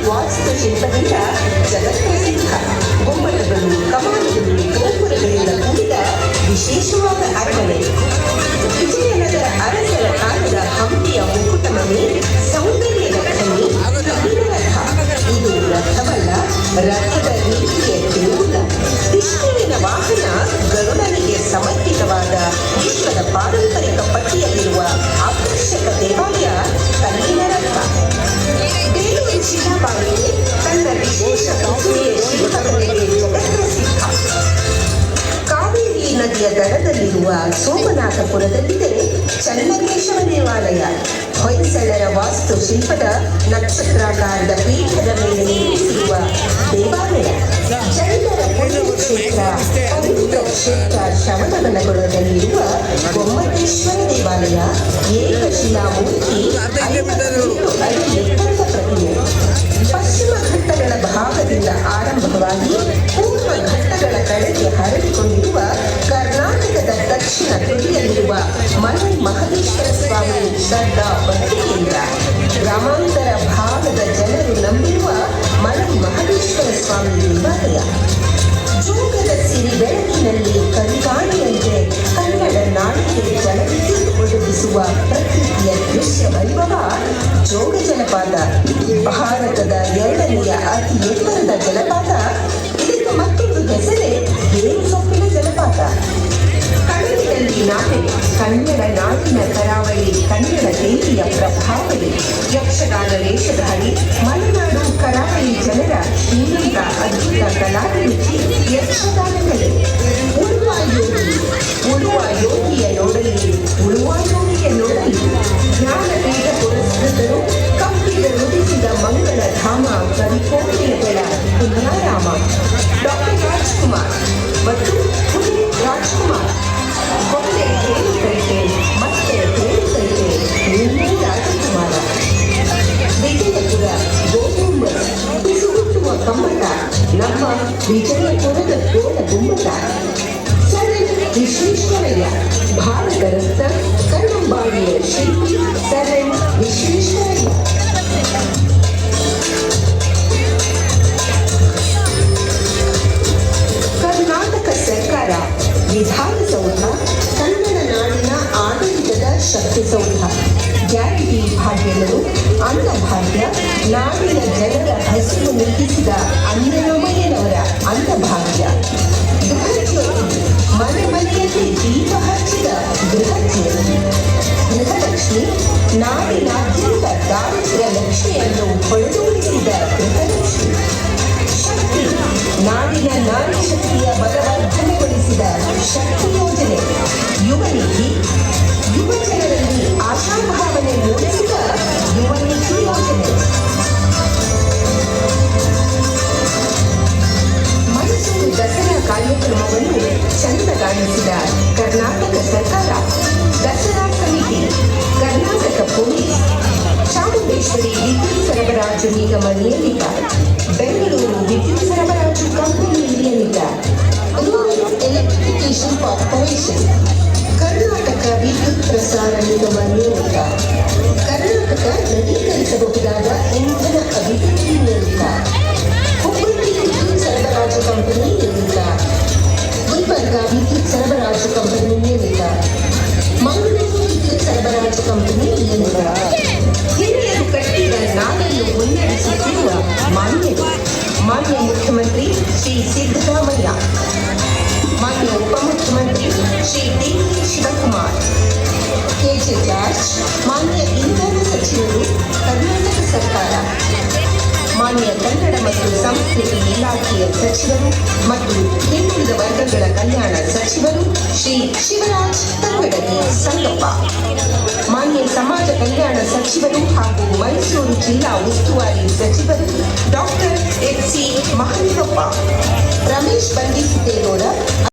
ವಾಸ್ತುಶಿಲ್ಪದಿಂದ ಜಗತ್ಪ್ರಸಿದ್ಧ. ಗುಮ್ಮಟಗಳು, ಕಮಾನುಗಳು, ಗೋಪುರಗಳಿಂದ ಕೂಡಿದ ವಿಶೇಷವಾದ ಅರಮನೆ. ವಿಜಯನಗರ ಅರಸರ ಕಾಲದ ಹಂಪಿಯ ಮುಕುಟ ಮನೆ, ಸೌಂದರ್ಯದ ಖನಿ, ರಥ. ಇದು ರಥವಲ್ಲ, ರಥದ ರೀತಿಯ ದೇಗುಲ. ವಿಷ್ಣುವಿನ ವಾಹನ ಗರುಡನಿಗೆ ಸಮರ್ಪಿತವಾದ ವಿಶ್ವದ ಪಾರಂಪರಿಕ ಪಟ್ಟಿಯಲ್ಲಿರುವ ಆಕರ್ಷಕ ದೇವಾಲಯ ಕಲ್ಲಿನ ರಥ. ಬೇಲೂರು ಚಿನ್ನಬಾಯಿಗೆ ತನ್ನ ವಿಶೇಷ ಕೌಶಲ್ಯ ಶಿಲ್ಪಕಲೆಗೆ ಜಗತ್ಪ್ರಸಿದ್ಧ. ಕಾವೇರಿ ನದಿಯ ದಡದಲ್ಲಿರುವ ಸೋಮನಾಥಪುರದಲ್ಲಿದೆ ಚನ್ನಕೇಶವ ದೇವಾಲಯ. ಹೊಯ್ಸಳರ ವಾಸ್ತುಶಿಲ್ಪದ ನಕ್ಷತ್ರಾಕಾರದ ಪೀಠದ ಮೇಲೆ ನಿರ್ಮಿಸಿರುವ ದೇವಾಲಯ. ಜೈನರ ಪುಣ್ಯಕ್ಷೇತ್ರ ಪವಿತ್ರ ಕ್ಷೇತ್ರ ಶ್ರವಣಬೆಳಗೊಳದಲ್ಲಿರುವ ಗೊಮ್ಮಟೇಶ್ವರ ದೇವಾಲಯ ಏಕಶಿಲಾಮೂರ್ತಿ 57 ಅಡಿ ಎತ್ತರದ ಪ್ರತಿಮೆ. ಪಶ್ಚಿಮ ಘಟ್ಟಗಳ ಭಾಗದಿಂದ ಆರಂಭವಾಗಿ ಪೂರ್ವ ಘಟ್ಟಗಳ ಕಡೆಗೆ ಹರಡಿಕೊಂಡಿರುವ ಕರ್ನಾಟಕದ ದಕ್ಷಿಣ ತುದಿಯಲ್ಲಿರುವ ಮಲೆ ಮಹದೇಶ್ವರ ಸ್ವಾಮಿ ಶ್ರದ್ಧಾ ಭಕ್ತಿಯಿಂದ ಗ್ರಾಮಾಂತರ ಭಾಗದ ಜನರು ನಂಬಿರುವ ಮಲೆ ಮಹದೇಶ್ವರ ಸ್ವಾಮಿ ದೇವಾಲಯ. ಜೋಗದ ಸಿರಿ ಬೆಳಕಿನಲ್ಲಿ ಕರಿವಾಣಿಯಂತೆ ಕನ್ನಡ ನಾಡಿಗೆ ಜಲವಿದ್ಯುತ್ ಒದಗಿಸುವ ಪ್ರಕೃತಿಯ ದೃಶ್ಯ ವೈಭವ ಜೋಗ ಜಲಪಾತ. ಭಾರತದ 2ನೆಯ ಅತಿ ಎತ್ತರದ ಜಲಪಾತ. ಇದಕ್ಕೆ ಮತ್ತೊಂದು ಹೆಸರೇ ಬೇರುಸೊಪ್ಪಿನ ಜಲಪಾತ. ಕಡಲಿನಲ್ಲಿ ನಾಡೆ ಕನ್ನಡ ನಾಡಿನ ಕರಾವಳಿ, ಕನ್ನಡ ದೇವಿಯ ಪ್ರಭಾವಳಿ. ಯಕ್ಷಗಾನ ವೇಷಧಾರಿ ಮಲೆನಾಡು ಕರಾವಳಿ ಜನರ ಶ್ರೀಮಂತ ಅದ್ಭುತ ಕಲಾಭಿರುಚಿ ಯಕ್ಷಗಾನ ಕಲೆ. ಉಳುವ ಯೋಗಿ, ಉಳುವ ಯೋಗಿಯ ನೋಡಲಿ, ಉಳುವ ಯೋಗಿಯ ನೋಡಲಿ. ಜ್ಞಾನಪೀಠ ಪುರಸ್ಕೃತರು ಕಪ್ಪಿದ ನುಡಿಸಿದ ಮಂಗಳ ಧಾಮ ಕವಿಕೋಟಿಗಳ ಪುಣ್ಯಾರಾಮ. ಡಾಕ್ಟರ್ ರಾಜ್ಕುಮಾರ್ ಮತ್ತು ಪುನೀತ್ ರಾಜ್ಕುಮಾರ್. ಕೊಂಡೆ ಹೇಳುತ್ತೈತೆ, ಮತ್ತೆ ಹೇಳುತ್ತೈತೆ, ನೀನೇ ರಾಜಕುಮಾರ. ವಿಜಯಪುರ ಗೋಗುಂಬಸ್ ಬಿಸುಗುಟ್ಟುವ ಕಮ್ಮಟ, ನಮ್ಮ ವಿಜಯಪುರದ ಗೋಲ ಗುಮ್ಮಟ. ಸರ್ ವಿಶ್ವೇಶ್ವರಯ್ಯ ಭಾರತ ರತ್ನ ಕನ್ನಂಬಾಡಿಯ ಶಿಲ್ಪಿ ಸರ್ ವಿಶ್ವೇಶ್ವರಯ್ಯ. ಕರ್ನಾಟಕ ಸರ್ಕಾರ ವಿಧಾನಸೌಧ ಕನ್ನಡ ನಾಡಿನ ಆಡಳಿತದ ಶಕ್ತಿಸೌಧ. ಗ್ಯಾರಂಟಿ ಭಾಗ್ಯಗಳು, ಅನ್ನಭಾಗ್ಯ, ನಾಡಿನ ಜನರ ಹಸಿವು ನೀಗಿಸಿದ ಅನ್ನಮಯ್ಯನವರ ಅನ್ನಭಾಗ್ಯ. ಗೃಹಜ್ಯೋತಿ, ಮನೆ ಮನೆಯಲ್ಲಿ ದೀಪ ಹಚ್ಚಿದ ಗೃಹಜ್ಯೋತಿ. ಗೃಹಲಕ್ಷ್ಮಿ, ನಾಡಿನಾದ್ಯಂತ ದಾರಿದ್ರ್ಯ ಲಕ್ಷ್ಮಿಯನ್ನು ಹೊಳೆದೋಡಿಸಿದ ಗೃಹಲಕ್ಷ್ಮಿ. ಶಕ್ತಿ, ನಾಡಿನ ನಾರಿ ಶಕ್ತಿಯ ಬಲವರ್ಧನೆಗೊಳಿಸಿದ ಶಕ್ತಿ ಯೋಜನೆ. ಯುವನಿಧಿ, ಯುವ ಜನರಲ್ಲಿ ಆಶಾಭಾವನೆ ಮೂಡಿಸಿದ ಯುವನಿಧಿ ಯೋಜನೆ. ಮೈಸೂರು ದಸರಾ ಕಾರ್ಯಕ್ರಮವನ್ನು ಚಂದಗಾಣಿಸಿದ ಕರ್ನಾಟಕ ಸರ್ಕಾರ. ದಸರಾ ಸಮಿತಿ, ಕರ್ನಾಟಕ ಪೊಲೀಸ್. ಚಾಮುಂಡೇಶ್ವರಿ ವಿದ್ಯುತ್ ಸರಬರಾಜು ನಿಗಮ ನಿಯಮಿತ. ಬೆಂಗಳೂರು ವಿದ್ಯುತ್ ಸರಬರಾಜು ಕಂಪನಿ ನಿಯಮಿತ. Rural electrification corporation. ಕರ್ನಾಟಕ ವಿದ್ಯುತ್ ಪ್ರಸಾರ ನಿಗಮ ನಿಯಮಿತ. ಕರ್ನಾಟಕ ನವೀಕರಿಸಬಹುದಾದ ಇಂಧನ ಅಭಿವೃದ್ಧಿ ನಿಯಮಿತ. ಹುಬ್ಬಳ್ಳಿ ವಿದ್ಯುತ್ ಸರಬರಾಜು ಕಂಪನಿ ನಿಯಮಿತ. ಗುಲ್ಬರ್ಗ ವಿದ್ಯುತ್ ಸರಬರಾಜು ಕಂಪನಿ ನಿಯಮಿತ. ಮಂಗಳೂರು ವಿದ್ಯುತ್ ಸರಬರಾಜು ಕಂಪನಿ ನಿಯಮಿತ. ಹಿರಿಯರು ಕಟ್ಟಿದ ನಾಡನ್ನು ಮುನ್ನಡೆಸುತ್ತಿರುವ ಮಾನ್ಯರು. ಮಾನ್ಯ ಮುಖ್ಯಮಂತ್ರಿ ಶ್ರೀ ಸಿದ್ದರಾಮಯ್ಯ, ಮಾನ್ಯ ಉಪಮುಖ್ಯಮಂತ್ರಿ Shri D K Shivakumar, K J George, ಮಾನ್ಯ ಇಂಧನ ಸಚಿವರು, ಕರ್ನಾಟಕ ಸರ್ಕಾರ. ಮಾನ್ಯ ಕನ್ನಡ ಮತ್ತು ಸಂಸ್ಕೃತಿ ಇಲಾಖೆಯ ಸಚಿವರು ಮತ್ತು ಹಿಂದುಳಿದ ವರ್ಗಗಳ ಕಲ್ಯಾಣ ಸಚಿವರು ಶ್ರೀ ಶಿವರಾಜ್ ತಂಗಡಗಿ ಸಂಗಪ್ಪ. ಮಾನ್ಯ ಸಮಾಜ ಕಲ್ಯಾಣ ಸಚಿವರು ಹಾಗೂ ಮೈಸೂರು ಜಿಲ್ಲಾ ಉಸ್ತುವಾರಿ ಸಚಿವರು doctor H C Mahalingappa. Ramesh Bandisiddegowda.